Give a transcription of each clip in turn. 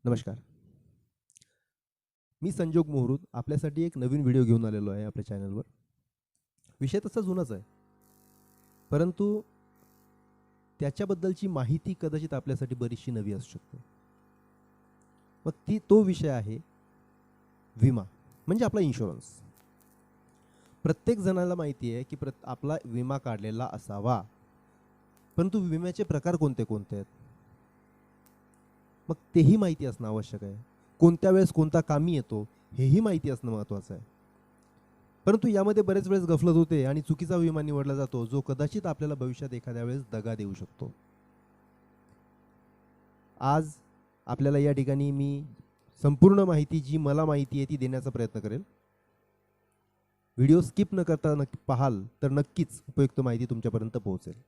नमस्कार. मी संजोग मोहरूद आपल्यासाठी एक नवीन व्हिडिओ घेऊन आलेलो आहे आपल्या चॅनलवर. विषय तसा जुनाच आहे, परंतु त्याच्याबद्दलची माहिती कदाचित आपल्यासाठी बरीचशी नवी असू शकते. मग तो विषय आहे विमा, म्हणजे आपला इन्शुरन्स. प्रत्येक जणाला माहिती आहे की आपला विमा काढलेला असावा, परंतु विम्याचे प्रकार कोणते कोणते आहेत मग तेही माहिती असणं आवश्यक आहे. कोणत्या वेळेस कोणता कामी येतो हेही माहिती असणं महत्त्वाचं आहे. परंतु यामध्ये बरेच वेळेस गफलत होते आणि चुकीचा विमा निवडला जातो, जो कदाचित आपल्याला भविष्यात एखाद्या वेळेस दगा देऊ शकतो. आज आपल्याला या ठिकाणी मी संपूर्ण माहिती जी मला माहिती आहे ती देण्याचा प्रयत्न करेल. व्हिडिओ स्किप न करता पाहाल तर नक्कीच उपयुक्त माहिती तुमच्यापर्यंत पोहोचेल.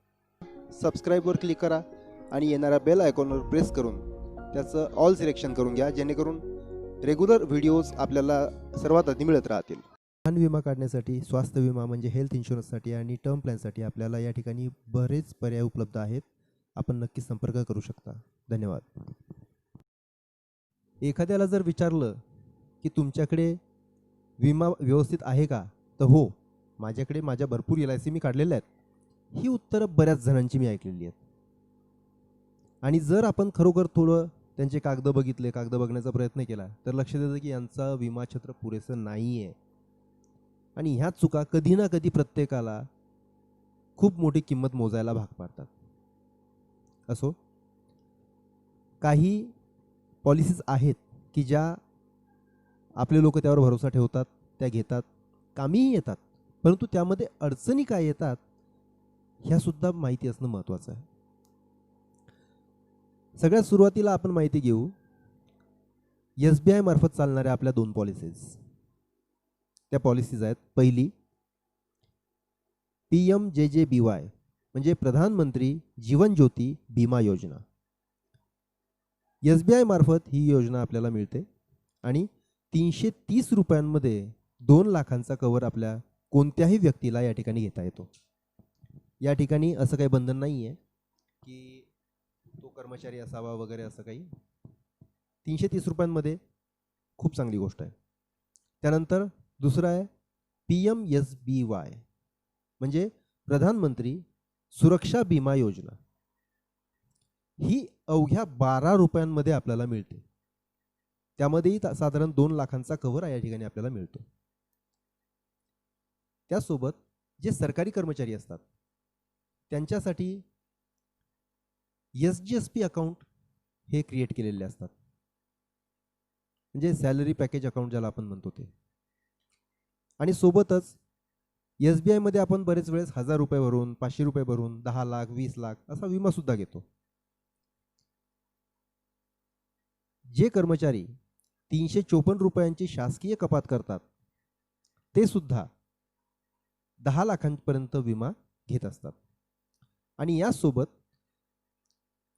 सबस्क्राईबवर क्लिक करा आणि येणाऱ्या बेल आयकॉनवर प्रेस करून त्याचं ऑल सिलेक्शन करून घ्या, जेणेकरून रेग्युलर व्हिडिओज आपल्याला सर्वात आधी मिळत राहतील. वाहन विमा काढण्यासाठी, स्वास्थ्य विमा म्हणजे हेल्थ इन्शुरन्ससाठी आणि टर्म प्लॅनसाठी आपल्याला या ठिकाणी बरेच पर्याय उपलब्ध आहेत. आपण नक्की संपर्क करू शकता. धन्यवाद. एखाद्याला जर विचारलं की तुमच्याकडे विमा व्यवस्थित आहे का, तर हो, माझ्याकडे माझ्या भरपूर LIC मी काढलेल्या आहेत, ही उत्तरं बऱ्याच जणांची मी ऐकलेली आहेत. आणि जर आपण खरोखर थोडं त्यांचे कागद बघितले, कागद बघण्याचा प्रयत्न केला, तर लक्षात येतं की यांचा विमा छत्र पुरेसं नाही आहे. आणि ह्या चुका कधी ना कधी प्रत्येकाला खूप मोठी किंमत मोजायला भाग पाडतात. असो, काही पॉलिसीज आहेत की ज्या आपले लोक त्यावर भरोसा ठेवतात, त्या घेतात, कामीही येतात, परंतु त्यामध्ये अडचणी काय येतात ह्यासुद्धा माहिती असणं महत्त्वाचं आहे. सगळ्यात सुरुवातीला आपण माहिती घेऊ SBI मार्फत चालणाऱ्या आपल्या 2 पॉलिसीज. त्या पॉलिसीज आहेत, पहिली PMJJBY म्हणजे प्रधानमंत्री जीवन ज्योती विमा योजना. SBI मार्फत ही योजना आपल्याला मिळते आणि 330 रुपयांमध्ये 2 लाखांचा कव्हर आपल्या कोणत्याही व्यक्तीला या ठिकाणी घेता येतो. या ठिकाणी असं काही बंधन नाही आहे की तो कर्मचारी असावा वगैरे, असं काही. 330 रुपयांमध्ये खूप चांगली गोष्ट आहे. त्यानंतर दुसरं आहे PMSBY म्हणजे प्रधानमंत्री सुरक्षा विमा योजना. ही अवघ्या 12 रुपयांमध्ये आपल्याला मिळते. त्यामध्येही साधारण 2 लाखांचा कव्हर या ठिकाणी आपल्याला मिळतो. त्यासोबत जे सरकारी कर्मचारी असतात त्यांच्यासाठी SGSP अकाउंट हे क्रिएट केलेले असतात, म्हणजे सॅलरी पॅकेज अकाउंट ज्याला आपण म्हणतो ते. आणि सोबतच SBI मध्ये आपण बरेच वेळेस 1000 रुपये भरून, 500 रुपये भरून 10 लाख 20 लाख असा विमा सुद्धा घेतो. जे कर्मचारी 354 रुपयांची शासकीय कपात करतात ते सुद्धा 10 लाखांपर्यंत विमा घेत असतात. आणि यासोबत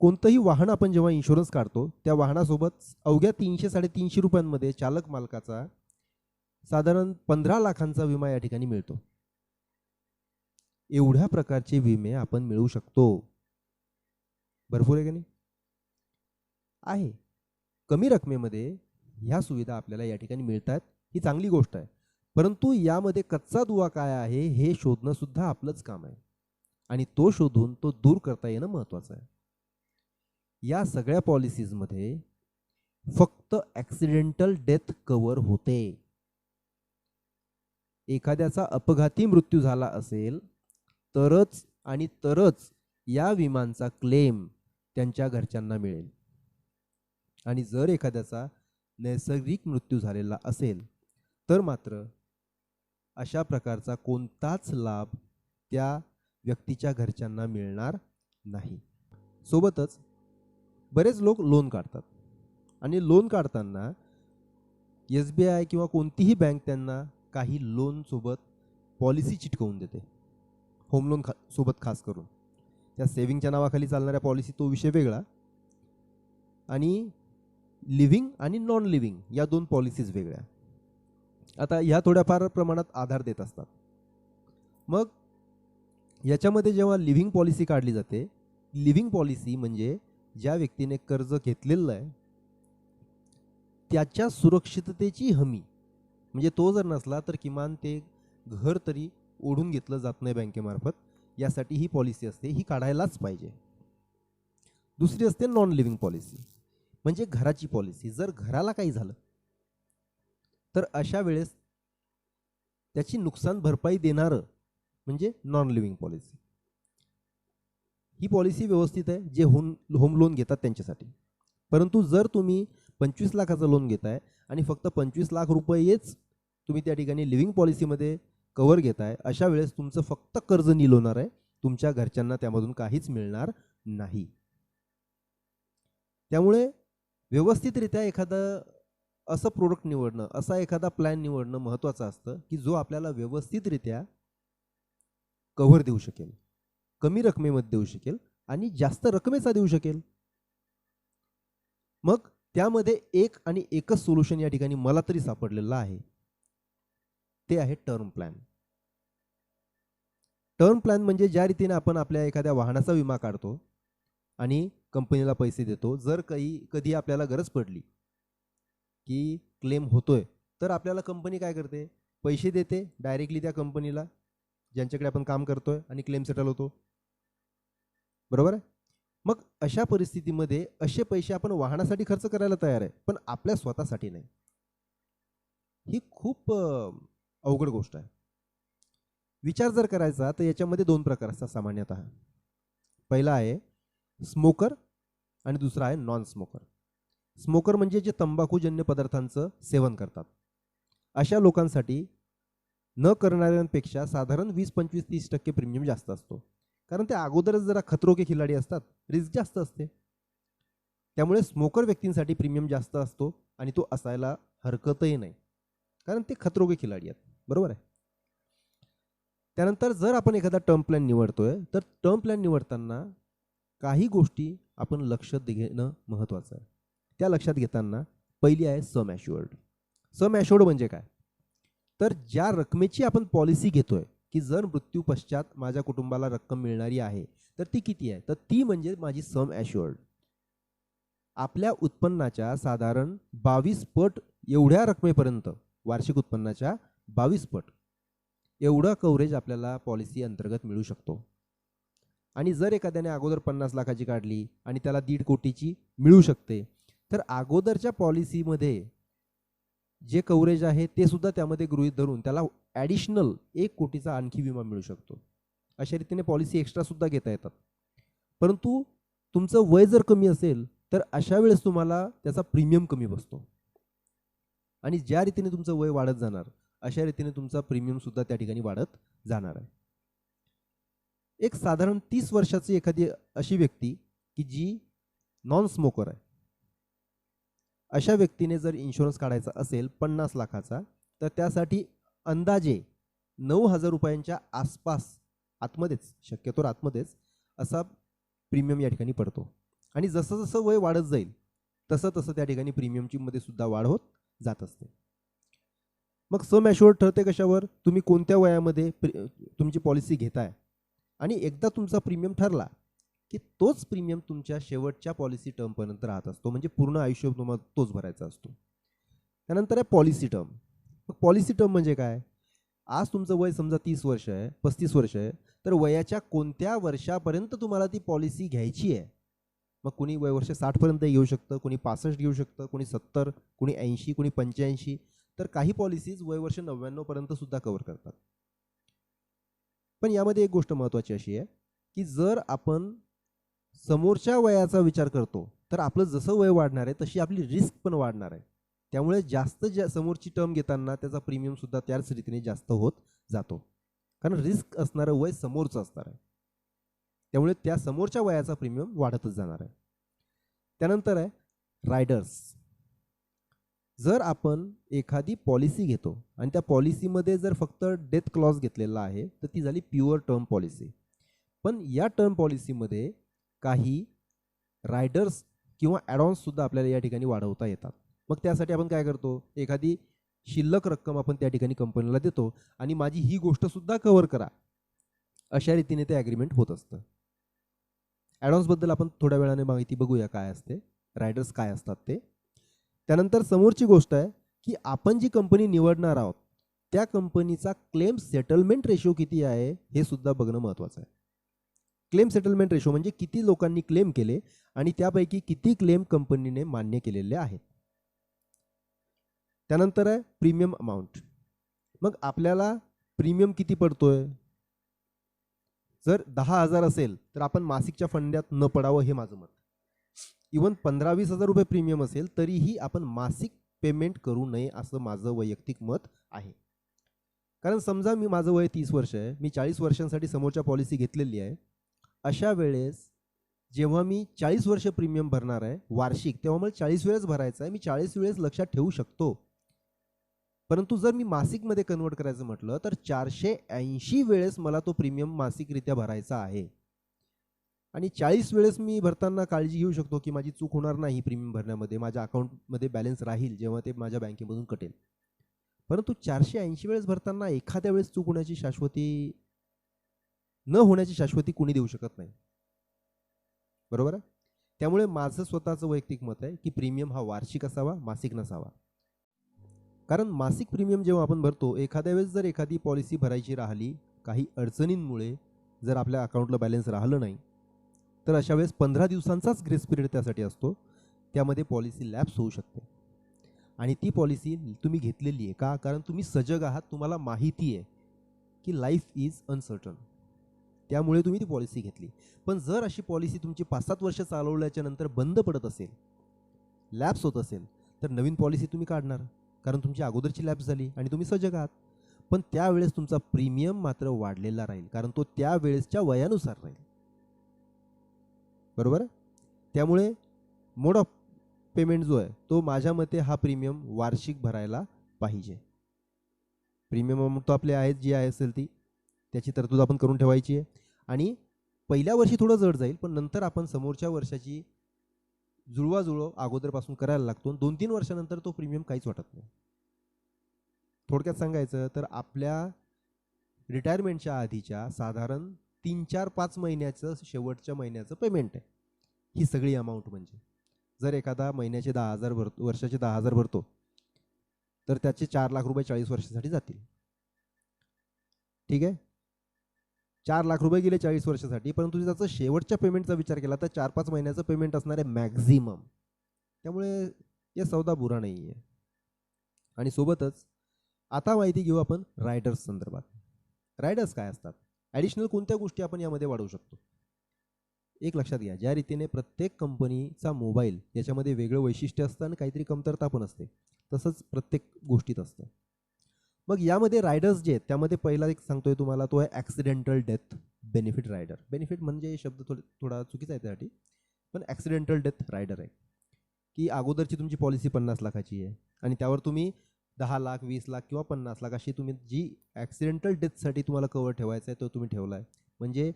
कोणतंही वाहन आपण जेव्हा इन्शुरन्स काढतो त्या वाहनासोबत अवघ्या 300-350 रुपयांमध्ये चालक मालकाचा साधारण 15 लाखांचा विमा या ठिकाणी मिळतो. एवढ्या प्रकारचे विमे आपण मिळवू शकतो. भरपूर आहे की नाही? आहे. कमी रकमेमध्ये ह्या सुविधा आपल्याला या ठिकाणी मिळतात, ही चांगली गोष्ट आहे. परंतु यामध्ये कच्चा दुवा काय आहे हे शोधणं सुद्धा आपलंच काम आहे आणि तो शोधून तो दूर करता येणं महत्त्वाचं आहे. या सगळ्या पॉलिसीजमध्ये फक्त ॲक्सिडेंटल डेथ कव्हर होते. एखाद्याचा अपघाती मृत्यू झाला असेल तरच आणि तरच या विमांचा क्लेम त्यांच्या घरच्यांना मिळेल. आणि जर एखाद्याचा नैसर्गिक मृत्यू झालेला असेल तर मात्र अशा प्रकारचा कोणताच लाभ त्या व्यक्तीच्या घरच्यांना मिळणार नाही. सोबतच बरेच लोक लोन काढतात आणि लोन काढताना SBI किंवा कोणतीही बँक त्यांना काही लोन सोबत पॉलिसी चिटकवून देते, होम लोन सोबत खास करून. त्या सेव्हिंगच्या नावाखाली चालणाऱ्या पॉलिसी तो विषय वेगळा, आणि लिव्हिंग आणि नॉन लिव्हिंग या 2 पॉलिसीज वेगळ्या. आता ह्या थोड्याफार प्रमाणात आधार देत असतात. मग याच्यामध्ये जेव्हा लिव्हिंग पॉलिसी काढली जाते, लिव्हिंग पॉलिसी म्हणजे ज्या व्यक्तीने कर्ज घेतलेलं आहे त्याच्या सुरक्षिततेची हमी, म्हणजे तो जर नसला तर किमान ते घर तरी ओढून घेतलं जात नाही बँकेमार्फत, यासाठी ही पॉलिसी असते, ही काढायलाच पाहिजे. दुसरी असते नॉन लिव्हिंग पॉलिसी, म्हणजे घराची पॉलिसी. जर घराला काही झालं तर अशा वेळेस त्याची नुकसान भरपाई देणारं म्हणजे नॉन लिव्हिंग पॉलिसी. ही पॉलिसी व्यवस्थित आहे जे होम लोन घेतात त्यांच्यासाठी. परंतु जर तुम्ही 25 लाखाचं लोन घेताय आणि फक्त 25 लाख रुपयेच तुम्ही त्या ठिकाणी लिव्हिंग पॉलिसीमध्ये कव्हर घेताय, अशा वेळेस तुमचं फक्त कर्ज नील होणार आहे, तुमच्या घरच्यांना त्यामधून काहीच मिळणार नाही. त्यामुळे व्यवस्थितरित्या एखादं असं प्रोडक्ट निवडणं, असा एखादा प्लॅन निवडणं महत्त्वाचं असतं की जो आपल्याला व्यवस्थितरित्या कव्हर देऊ शकेल, कमी रकमेमध्ये देऊ शकेल आणि जास्त रकमेचा देऊ शकेल. मग त्यामध्ये एक आणि एकच सोल्युशन या ठिकाणी मला तरी सापडलेलं आहे, ते आहे टर्म प्लॅन. टर्म प्लॅन म्हणजे ज्या रीतीने आपण आपल्या एखाद्या वाहनाचा विमा काढतो आणि कंपनीला पैसे देतो, जर कधी आपल्याला गरज पडली की क्लेम होतोय, तर आपल्याला कंपनी काय करते, पैसे देते डायरेक्टली त्या कंपनीला ज्यांच्याकडे आपण काम करतोय आणि क्लेम सेटल होतो, बरोबर आहे. मग अशा परिस्थितीमध्ये असे पैसे आपण वाहनासाठी खर्च करायला तयार आहे, पण आपल्या स्वतःसाठी नाही. ही खूप अवघड गोष्ट आहे. विचार जर करायचा तर याच्यामध्ये दोन प्रकार असतात सामान्यतः. पहिला आहे स्मोकर आणि दुसरा आहे नॉन स्मोकर. स्मोकर म्हणजे जे तंबाखूजन्य पदार्थांचं सेवन करतात, अशा लोकांसाठी न करणाऱ्यांपेक्षा साधारण 20-25-30% प्रीमियम जास्त असतो, कारण ते अगोदरच जरा खतरो के खिलाडी असतात, रिस्क जास्त असते. त्यामुळे स्मोकर व्यक्तींसाठी प्रीमियम जास्त असतो आणि तो असायला हरकतही नाही, कारण ते खतरो के खिलाडी आहेत, बरोबर आहे. त्यानंतर जर आपण एखादा टर्म प्लॅन निवडतोय तर टर्म प्लॅन निवडताना काही गोष्टी आपण लक्षात घेणं महत्त्वाचं आहे. त्या लक्षात घेताना पहिली आहे सम ॲश्युअर्ड. सम ॲश्युअर्ड म्हणजे काय, तर ज्या रकमेची आपण पॉलिसी घेतोय की जर मृत्यू पश्चात माझ्या कुटुंबाला रक्कम मिळणारी आहे तर ती किती आहे, तर ती म्हणजे माझी सम ॲश्युअर्ड. आपल्या उत्पन्नाच्या साधारण 22 पट एवढ्या रकमेपर्यंत, वार्षिक उत्पन्नाच्या 22 पट एवढा कव्हरेज आपल्याला पॉलिसी अंतर्गत मिळू शकतो. आणि जर एखाद्याने अगोदर 50 लाखाची काढली आणि त्याला 1.5 कोटीची मिळू शकते, तर अगोदरच्या पॉलिसीमध्ये जे कव्हरेज आहे ते सुद्धा त्यामध्ये गृहीत धरून त्याला ॲडिशनल 1 कोटीचा आणखी विमा मिळू शकतो. अशा रीतीने पॉलिसी एक्स्ट्रा सुद्धा घेता येतात. परंतु तुमचं वय जर कमी असेल तर अशा वेळेस तुम्हाला त्याचा प्रीमियम कमी बसतो आणि ज्या रीतीने तुमचं वय वाढत जाणार अशा रीतीने तुमचा प्रीमियम सुद्धा त्या ठिकाणी वाढत जाणार आहे. एक साधारण 30 वर्षाची एखादी अशी व्यक्ती की जी नॉन स्मोकर आहे, अशा व्यक्तीने जर इन्शुरन्स काढायचा असेल 50 लाखाचा, तर त्यासाठी अंदाजे 9,000 रुपयांच्या आसपास, आतमध्येच, शक्यतोवर आतमध्येच असा प्रीमियम या ठिकाणी पडतो. आणि जसं जसं वय वाढत जाईल तसं तसं त्या ठिकाणी प्रीमियमची मध्ये सुद्धा वाढ होत जात असते. मग सम ॲश्युअर्ड ठरते कशावर, तुम्ही कोणत्या वयामध्ये तुमची पॉलिसी घेताय आणि एकदा तुमचा प्रीमियम ठरला की तोच प्रीमियम तुमच्या शेवटच्या पॉलिसी टर्मपर्यंत राहत असतो, म्हणजे पूर्ण आयुष्य तुम्हाला तोच भरायचा असतो. त्यानंतर आहे पॉलिसी टर्म. मग पॉलिसी टर्म म्हणजे काय, आज तुमचं वय समजा 30 वर्ष आहे, 35 वर्ष आहे, तर वयाच्या कोणत्या वर्षापर्यंत तुम्हाला ती पॉलिसी घ्यायची आहे. मग कोणी वयवर्ष 60पर्यंत घेऊ शकतं, कोणी 65 घेऊ शकतं, कोणी 70, कोणी 80, कोणी 85, तर काही पॉलिसीज वयवर्ष 99 पर्यंत सुद्धा कव्हर करतात. पण यामध्ये एक गोष्ट महत्त्वाची अशी आहे की जर आपण समोरच्या वयाचा विचार करतो तर आपलं जसं वय वाढणार आहे तशी आपली रिस्क पण वाढणार आहे. त्यामुळे जास्त समोरची टर्म घेताना त्याचा प्रीमियम सुद्धा त्याच रीतीने जास्त होत जातो, कारण रिस्क असणारं वय समोरचं असणार आहे. त्यामुळे त्या समोरच्या वयाचा प्रीमियम वाढतच जाणार आहे. त्यानंतर आहे रायडर्स. जर आपण एखादी पॉलिसी घेतो आणि त्या पॉलिसीमध्ये जर फक्त डेथ क्लॉज घेतलेला आहे तर ती झाली प्युअर टर्म पॉलिसी. पण या टर्म पॉलिसीमध्ये काही रायडर्स किंवा ॲडॉन्स सुद्धा आपल्याला या ठिकाणी वाढवता येतात. मग त्यासाठी आपण काय करतो, एखादी शिल्लक रक्कम आपण त्या ठिकाणी कंपनीला देतो आणि माझी ही गोष्ट सुद्धा कव्हर करा, अशा रीतीने ते ॲग्रीमेंट होत असतं. ॲडॉन्सबद्दल आपण थोड्या वेळाने माहिती बघूया काय असते, रायडर्स काय असतात ते. त्यानंतर समोरची गोष्ट आहे की आपण जी कंपनी निवडणार आहोत त्या कंपनीचा क्लेम सेटलमेंट रेशो किती आहे हे सुद्धा बघणं महत्त्वाचं आहे. क्लेम सेटलमेंट रेशो म्हणजे किती लोकांनी क्लेम केले आणि त्यापैकी किती क्लेम कंपनीने मान्य केलेले आहेत. त्यानंतर आहे प्रीमियम अमाऊंट. मग आपल्याला प्रीमियम किती पडतोय? जर 10,000 असेल तर आपण मासिकच्या फंड्यात न पडावं हे माझं मत. इवन 15-20 हजार रुपये प्रीमियम असेल तरीही आपण मासिक पेमेंट करू नये असं माझं वैयक्तिक मत आहे. कारण समजा माझं वय 30 वर्ष आहे, मी 40 वर्षांसाठी समोरच्या पॉलिसी घेतलेली आहे. अशा वेळेस जेव्हा मी 40 वर्ष प्रीमियम भरणार आहे वार्षिक, तेव्हा मला 40 वेळेस भरायचं आहे. मी 40 वेळेस लक्षात ठेवू शकतो. परंतु जर मी मासिकमध्ये कन्वर्ट करायचं म्हटलं तर 480 वेळेस मला तो प्रीमियम मासिकरित्या भरायचा आहे. आणि 40 वेळेस मी भरताना काळजी घेऊ शकतो की माझी चूक होणार नाही प्रीमियम भरण्यामध्ये, माझ्या अकाउंटमध्ये बॅलन्स राहील जेव्हा ते माझ्या बँकेमधून कटेल. परंतु 480 वेळेस भरताना एखाद्या वेळेस चूक होण्याची शाश्वती न होण्याची शाश्वती कोणी देऊ शकत नाही. बरोबर आहे. त्यामुळे माझं स्वतःचं वैयक्तिक मत आहे की प्रीमियम हा वार्षिक असावा, मासिक नसावा. कारण मासिक प्रीमियम जेव्हा आपण भरतो, एखाद्या वेळेस जर एखादी पॉलिसी भरायची राहिली, काही अडचणींमुळे जर आपल्या अकाउंटला बॅलन्स राहिलं नाही तर अशा वेळेस 15 दिवसांचाच ग्रेस पिरियड त्यासाठी असतो. त्यामध्ये पॉलिसी लॅप्स होऊ शकते. आणि ती पॉलिसी तुम्ही घेतलेली आहे का? कारण तुम्ही सजग आहात, तुम्हाला माहिती आहे की लाईफ इज अनसर्टन, त्यामुळे तुम्ही ती पॉलिसी घेतली. पण जर अशी पॉलिसी तुमची 5-7 वर्ष चालवल्याच्या नंतर बंद पडत असेल, लॅप्स होत असेल, तर नवीन पॉलिसी तुम्ही काढणार, कारण तुमची अगोदरची लॅप्स झाली आणि तुम्ही सजग आहात. पण त्यावेळेस तुमचा प्रीमियम मात्र वाढलेला राहील, कारण तो त्यावेळेसच्या वयानुसार राहील. बरोबर. त्यामुळे मोड ऑफ पेमेंट जो आहे तो माझ्या मते हा प्रीमियम वार्षिक भरायला पाहिजे. प्रीमियम अमाऊंट तो आपले आहेत जी आहे असेल ती त्याची तरतूद आपण करून ठेवायची आहे. आणि पहिल्या वर्षी थोडं जड जाईल, पण नंतर आपण समोरच्या वर्षाची जुळवाजुळव अगोदरपासून करायला लागतो. 2-3 वर्षानंतर तो प्रीमियम काहीच वाटत नाही. थोडक्यात सांगायचं तर आपल्या रिटायरमेंटच्या आधीच्या साधारण 3-4-5 महिन्याचं शेवटच्या महिन्याचं पेमेंट आहे ही सगळी अमाऊंट. म्हणजे जर एखादा महिन्याचे 10,000 भरतो, वर्षाचे 10,000 भरतो, तर त्याचे 4 लाख रुपये 40 वर्षासाठी जातील. ठीक आहे. 4 लाख रुपये गेले 40 वर्षासाठी, परंतु त्याचं शेवटच्या पेमेंटचा विचार केला तर 4-5 महिन्याचं पेमेंट असणार आहे मॅक्झिमम. त्यामुळे या सौदा बुरा नाही आहे. आणि सोबतच आता माहिती घेऊ आपण रायडर्स संदर्भात. रायडर्स काय असतात, ॲडिशनल कोणत्या गोष्टी आपण यामध्ये वाढवू शकतो. एक लक्षात घ्या, ज्या रीतीने प्रत्येक कंपनीचा मोबाईल याच्यामध्ये वेगळं वैशिष्ट्य असतं आणि काहीतरी कमतरता पण असते, तसंच प्रत्येक गोष्टीत असतं. मग यामध्ये रायडर्स जे आहेत त्यामध्ये पहिला एक सांगतोय तुम्हाला, तो आहे accidental death benefit rider. Benefit म्हणजे शब्द थोडा चुकीचा आहे त्यासाठी, पण ॲक्सिडेंटल डेथ रायडर आहे की अगोदरची तुमची पॉलिसी 50 लाखाची आहे आणि त्यावर तुम्ही 10 लाख, 20 लाख किंवा 50 लाख अशी तुम्ही जी ॲक्सिडेंटल डेथसाठी तुम्हाला कवर ठेवायचा आहे तो तुम्ही ठेवला आहे. म्हणजे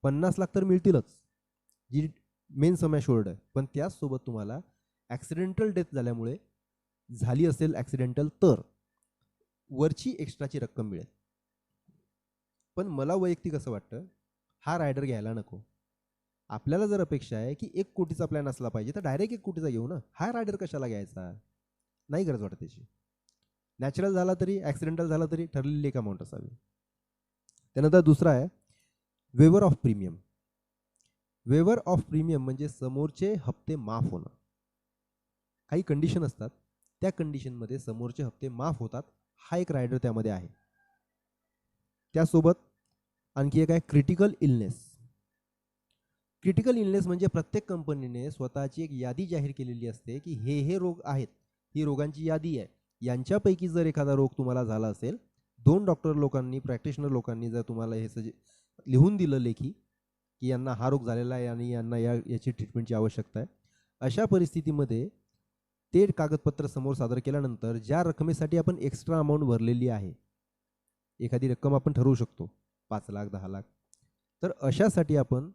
50 लाख तर मिळतीलच जी मेन सम ॲश्युअर्ड आहे, पण त्याचसोबत तुम्हाला ॲक्सिडेंटल डेथ झाल्यामुळे झाली असेल ॲक्सिडेंटल तर वरची एक्स्ट्राची रक्कम मिळेल. पण मला वैयक्तिक असं वाटतं हा रायडर घ्यायला नको. आपल्याला जर अपेक्षा आहे की 1 कोटीचा प्लॅन असला पाहिजे तर डायरेक्ट 1 कोटीचा घेऊ ना. हा रायडर कशाला घ्यायचा, नाही गरज वाटत त्याची. नॅचरल झाला तरी ॲक्सिडेंटल झाला तरी ठरलेली एक अमाऊंट असावी. त्यानंतर दुसरा आहे वेवर ऑफ प्रीमियम. वेवर ऑफ प्रीमियम म्हणजे समोरचे हप्ते माफ होणं. काही कंडिशन असतात, त्या कंडिशनमध्ये समोरचे हप्ते माफ होतात. हा एक रायडर त्यामध्ये आहे. त्यासोबत आणखी एक आहे क्रिटिकल इलनेस. क्रिटिकल इलनेस म्हणजे प्रत्येक कंपनीने स्वतःची एक यादी जाहीर केलेली असते की हे रोग आहेत, ही रोगांची यादी आहे. यांच्यापैकी जर एखादा रोग तुम्हाला झाला असेल, 2 डॉक्टर लोकांनी, प्रॅक्टिशनर लोकांनी जर तुम्हाला हे लिहून दिलं लेखी की यांना हा रोग झालेला आहे आणि यांना याची ट्रीटमेंटची आवश्यकता आहे, अशा परिस्थितीमध्ये ते कागदपत्र समोर सादर केल्यानंतर ज्या रकमेसाठी आपण एक्स्ट्रा अमाऊंट भरलेली आहे, एखादी रक्कम आपण ठरवू शकतो 5 लाख, 10 लाख, तर अशासाठी आपण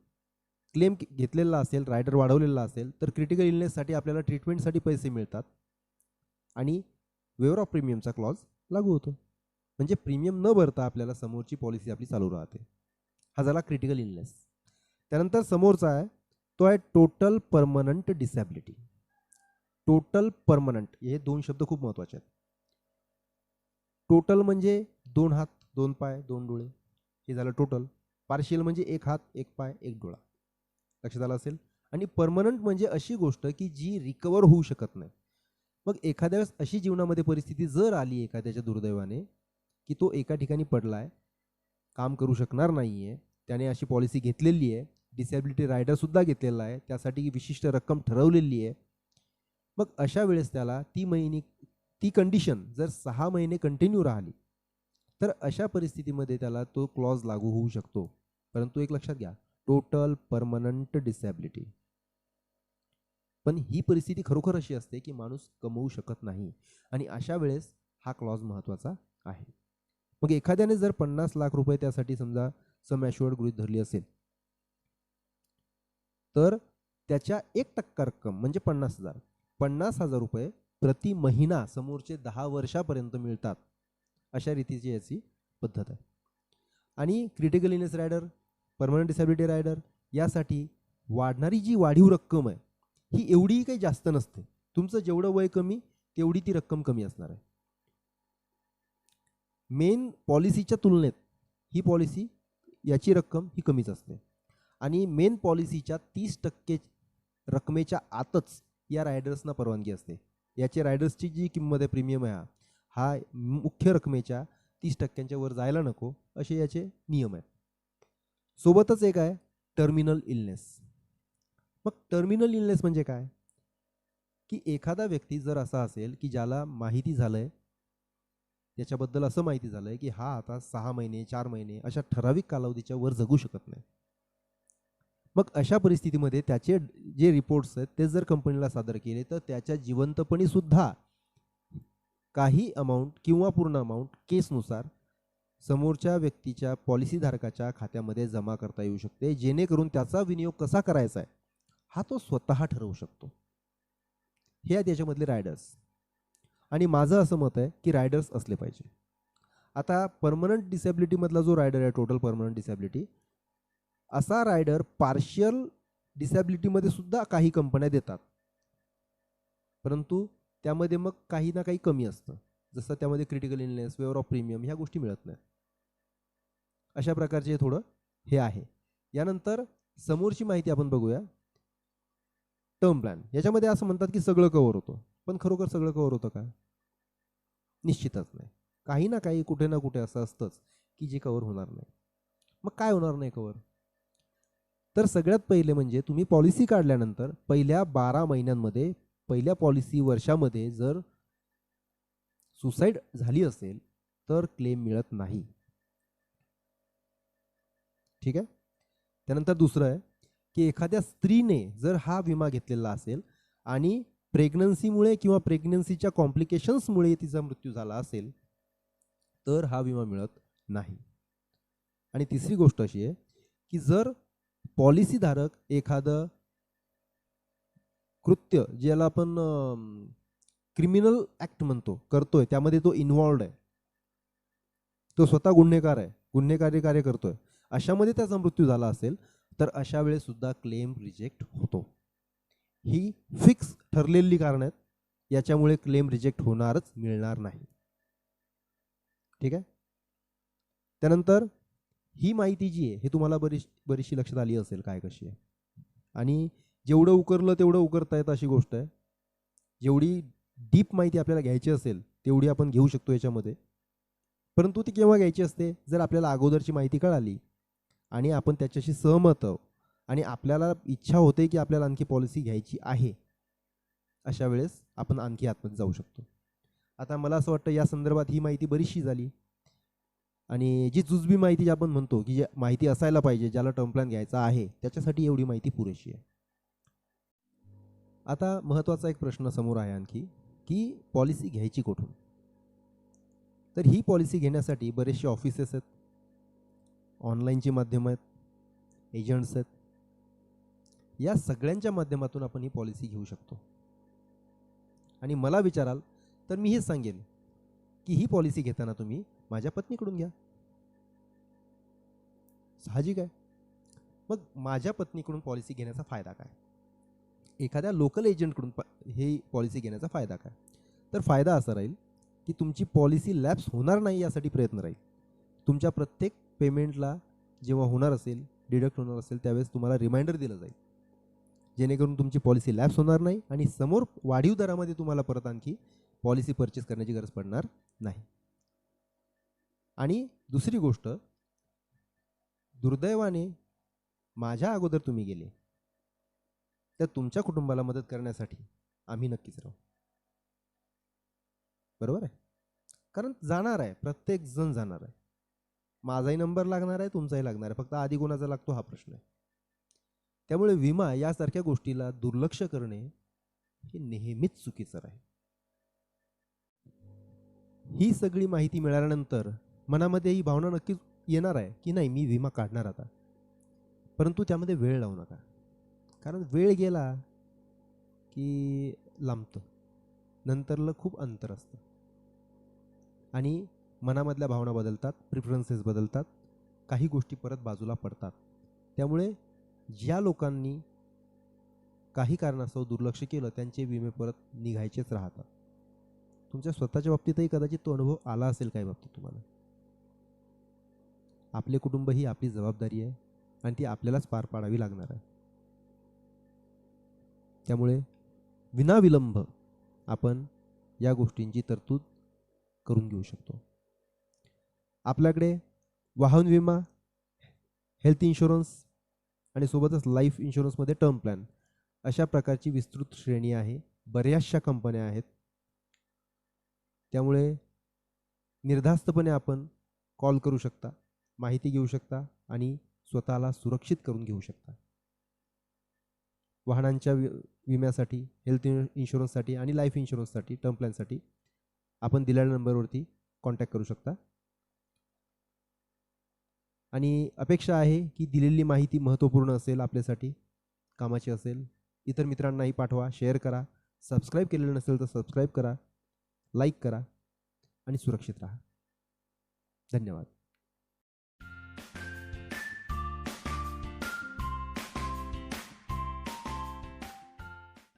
क्लेम घेतलेला असेल, रायडर वाढवलेला असेल तर क्रिटिकल इलनेससाठी आपल्याला ट्रीटमेंटसाठी पैसे मिळतात आणि वेवर ऑफ प्रीमियमचा क्लॉज लागू होतो. म्हणजे प्रीमियम न भरता आपल्याला समोरची पॉलिसी आपली चालू राहते. हा झाला क्रिटिकल इलनेस. त्यानंतर समोरचा आहे तो आहे total permanent disability. Total permanent, हे दोन शब्द खूप महत्वाचे आहेत. टोटल म्हणजे 2 हात 2 पाय 2 डोळे, हे झालं टोटल. पार्शियल म्हणजे 1 हात 1 पाय 1 डोळा, लक्षात आलं असेल. आणि परमनंट म्हणजे अशी गोष्ट की जी रिकवर होऊ शकत नाही. मग एखाद्या वेळेस अशी जीवनामध्ये परिस्थिती जर आली एखाद्याच्या दुर्दैवाने, की तो एका ठिकाणी पडलाय, काम करू शकणार नाहीये, त्याने अशी पॉलिसी घेतलेली आहे, डिसॅबिलिटी रायडर सुद्धा घेतलेला आहे, त्यासाठी विशिष्ट रक्कम ठरवलेली आहे. मग अशा वेळेस त्याला ती कंडिशन जर 6 महिने कंटिन्यू राहिली, तर अशा परिस्थितीमध्ये त्याला तो क्लॉज लागू होऊ शकतो. परंतु एक लक्षात घ्या, टोटल परमनंट डिसॅबिलिटी. पण ही परिस्थिती खरोखर अशी असते की माणूस कमवू शकत नाही, आणि अशा वेळेस हा क्लॉज महत्त्वाचा आहे. मग एखाद्याने जर 50 लाख रुपये त्यासाठी समजा सम ॲश्युअर्ड गृहीत धरली असेल, तर त्याच्या 1% रक्कम म्हणजे 50,000, 50,000 रुपये प्रति महिना समोरचे 10 वर्षापर्यंत मिळतात. अशा रीतीची याची पद्धत आहे. आणि critical illness rider, permanent disability rider यासाठी वाढणारी जी वाढीव रक्कम आहे, ही एवढीही काही जास्त नसते. तुमचं जेवढं वय कमी तेवढी ती रक्कम कमी असणार आहे. मेन पॉलिसीच्या तुलनेत ही पॉलिसी याची रक्कम ही कमीच असते. आणि मेन पॉलिसीच्या 30% रकमेच्या आतच या रायडर्सना परवानगी असते. याचे रायडर्सची जी किंमत आहे, प्रीमियम आहे, हा मुख्य रकमेच्या 30% वर जायला नको, असे याचे नियम आहेत. सोबतच एक आहे टर्मिनल इलनेस. मग टर्मिनल इलनेस म्हणजे काय, की एखादा व्यक्ती जर असा असेल की ज्याला माहिती झालंय, त्याच्याबद्दल असं माहिती झालंय की हा आता 6 महिने 4 महिने अशा ठराविक कालावधीच्या वर जगू शकत नाही. मग अशा परिस्थितीमध्ये त्याचे जे रिपोर्ट्स आहेत ते जर कंपनीला सादर केले, तर त्याच्या जिवंतपणी सुद्धा काही अमाऊंट किंवा पूर्ण अमाऊंट केसनुसार समोरच्या व्यक्तीच्या पॉलिसीधारकाच्या खात्यामध्ये जमा करता येऊ शकते, जेणेकरून त्याचा विनियोग कसा करायचा आहे हा तो स्वतः ठरवू शकतो. हे आहेत याच्यामधले रायडर्स. आणि माझं असं मत आहे की रायडर्स असले पाहिजे. आता परमनंट डिसॅबिलिटीमधला जो रायडर आहे, टोटल परमनंट डिसॅबिलिटी, असा रायडर पार्शियल डिसॅबिलिटीमध्ये सुद्धा काही कंपन्या देतात, परंतु त्यामध्ये मग काही ना काही कमी असतं. जसं त्यामध्ये क्रिटिकल इलनेस, वेवर ऑफ प्रीमियम ह्या गोष्टी मिळत नाहीत. अशा प्रकारचे थोडं हे आहे. यानंतर समोरची माहिती आपण बघूया. टर्म प्लॅन, याच्यामध्ये असं म्हणतात की सगळं कव्हर होतं, पण खरोखर सगळं कव्हर होतं का? निश्चितच नाही. काही ना काही कुठे ना कुठे असं असतंच की जे कव्हर होणार नाही. मग काय होणार नाही कव्हर? तर सगळ्यात पहिले म्हणजे तुम्ही पॉलिसी काढल्यानंतर पहिल्या 12 महिन्यांमध्ये, पहिल्या पॉलिसी वर्षामध्ये जर सुसाईड झाली असेल तर क्लेम मिळत नाही. ठीक आहे. त्यानंतर दुसरं आहे की एखाद्या स्त्रीने जर हा विमा घेतलेला असेल आणि प्रेग्नन्सीमुळे किंवा प्रेग्नन्सीच्या कॉम्प्लिकेशन्समुळे तिचा मृत्यू झाला असेल, तर हा विमा मिळत नाही. आणि तिसरी गोष्ट अशी आहे की जर पॉलिसीधारक एखादं कृत्य, ज्याला आपण क्रिमिनल ॲक्ट म्हणतो, करतोय, त्यामध्ये तो इन्व्हॉल्ड आहे, तो स्वतः गुन्हेगार आहे, गुन्हेगारी कार्य करतोय, अशामध्ये त्याचा मृत्यू झाला असेल, तर अशा वेळेस सुद्धा क्लेम रिजेक्ट होतो. ही फिक्स ठरलेली कारण आहेत, याच्यामुळे क्लेम रिजेक्ट होणारच, मिळणार नाही. ठीक आहे. त्यानंतर ही माहिती जी आहे, हे तुम्हाला बरीचशी लक्षात आली असेल काय कशी आहे. आणि जेवढं उकरलं तेवढं उकरता येत अशी गोष्ट आहे. जेवढी डीप माहिती आपल्याला घ्यायची असेल तेवढी आपण घेऊ शकतो याच्यामध्ये. परंतु ती केव्हा घ्यायची असते, जर आपल्याला अगोदरची माहिती कळाली आणि आपण त्याच्याशी सहमत आहोत आणि आपल्याला इच्छा होते की आपल्याला आणखी पॉलिसी घ्यायची आहे, अशा वेळेस आपण आणखी आतमध्ये जाऊ शकतो. आता मला असं वाटतं या संदर्भात ही माहिती बरीचशी झाली. आणि जी जुजबी माहिती आपण म्हणतो की माहिती असायला पाहिजे, ज्याला टर्म प्लॅन घ्यायचा आहे, त्याच्यासाठी एवढी माहिती पुरेशी आहे. आता महत्त्वाचा एक प्रश्न समोर आहे आणखी, की पॉलिसी घ्यायची कुठून? तर ही पॉलिसी घेण्यासाठी बरेचसे ऑफिसेस आहेत, ऑनलाईनची माध्यमं आहेत, एजंट्स आहेत. या सगळ्यांच्या माध्यमातून आपण ही पॉलिसी घेऊ शकतो. आणि मला विचाराल तर मी हेच सांगेन की ही पॉलिसी घेताना तुम्ही माझ्या पत्नीकडून घ्या. साहजिक आहे. मग माझ्या पत्नीकडून पॉलिसी घेण्याचा फायदा काय? एखाद्या लोकल एजंटकडून ही पॉलिसी घेण्याचा फायदा काय? तर फायदा असा राहील की तुमची पॉलिसी लॅप्स होणार नाही यासाठी प्रयत्न राहील. तुमच्या प्रत्येक पेमेंटला जेव्हा होणार असेल, डिडक्ट होणार असेल, त्यावेळेस तुम्हाला रिमाइंडर दिलं जाईल, जेणेकरून तुमची पॉलिसी लॅप्स होणार नाही आणि समोर वाढीव दरामध्ये तुम्हाला परत आणखी पॉलिसी परचेस करण्याची गरज पडणार नाही. आणि दुसरी गोष्ट, दुर्दैवाने माझ्या अगोदर तुम्ही गेले तर तुमच्या कुटुंबाला मदत करण्यासाठी आम्ही नक्कीच राहू. बरोबर आहे? कारण जाणार आहे, प्रत्येक जण जाणार आहे. माझाही नंबर लागणार आहे, तुमचाही लागणार आहे. फक्त आधी कोणाचा लागतो हा प्रश्न आहे. त्यामुळे विमा यासारख्या गोष्टीला दुर्लक्ष करणे हे नेहमीच चुकीचं आहे. ही सगळी माहिती मिळाल्यानंतर मनामध्ये ही भावना नक्कीच येणार आहे की नाही, मी विमा काढणार आता. परंतु त्यामध्ये वेळ लावू नका, कारण वेळ गेला की लांबतं, नंतरलं खूप अंतर असतं आणि मनामधल्या भावना बदलतात, प्रिफरन्सेस बदलतात, काही गोष्टी परत बाजूला पडतात. त्यामुळे ज्या लोकांनी काही कारणास्तव दुर्लक्ष केलं त्यांचे विमे परत निघायचेच राहतात. तुमच्या स्वतःच्या बाबतीतही कदाचित तो अनुभव आला असेल काही बाबतीत तुम्हाला. आपले कुटुंब ही आपली जबाबदारी आहे आणि ती आपल्यालाच पार पाडावी लागणार आहे. त्यामुळे विनाविलंब आपण या गोष्टींची तरतूद करून घेऊ शकतो. आपल्याकडे वाहन विमा, हेल्थ इन्शुरन्स आणि सोबतच लाईफ इन्शुरन्समध्ये टर्म प्लॅन अशा प्रकारची विस्तृत श्रेणी आहे. बऱ्याचशा कंपन्या आहेत. त्यामुळे निर्धास्तपणे आपण कॉल करू शकता, माहिती घेऊ शकता आणि स्वतःला सुरक्षित करून घेऊ शकता. वाहनांच्या विम्यासाठी, हेल्थ इन्शुरन्ससाठी आणि लाईफ इन्शुरन्ससाठी, टर्म प्लॅनसाठी आपण दिलेल्या नंबरवरती कॉन्टॅक्ट करू शकता. आणि अपेक्षा आहे की दिलेली माहिती महत्त्वपूर्ण असेल, आपल्यासाठी कामाची असेल. इतर मित्रांनाही पाठवा, शेअर करा. सबस्क्राईब केलेलं नसेल तर सबस्क्राईब करा, लाईक करा आणि सुरक्षित राहा. धन्यवाद.